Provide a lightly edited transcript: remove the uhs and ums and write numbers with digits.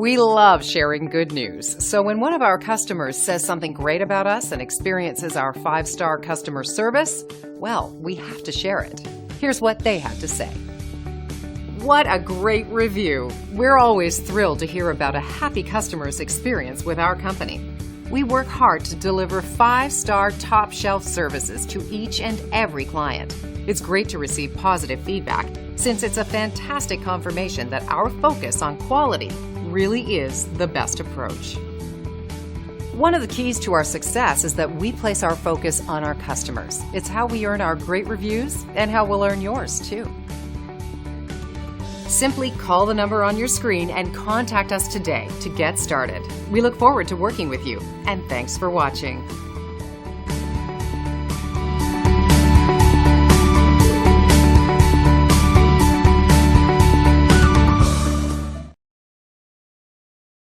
We love sharing good news, so when one of our customers says something great about us and experiences our 5-star customer service, well, we have to share it. Here's what they had to say. What a great review! We're always thrilled to hear about a happy customer's experience with our company. We work hard to deliver 5-star top-shelf services to each and every client. It's great to receive positive feedback, since it's a fantastic confirmation that our focus on quality really is the best approach. One of the keys to our success is that we place our focus on our customers. It's how we earn our great reviews and how we'll earn yours, too. Simply call the number on your screen and contact us today to get started. We look forward to working with you, and thanks for watching.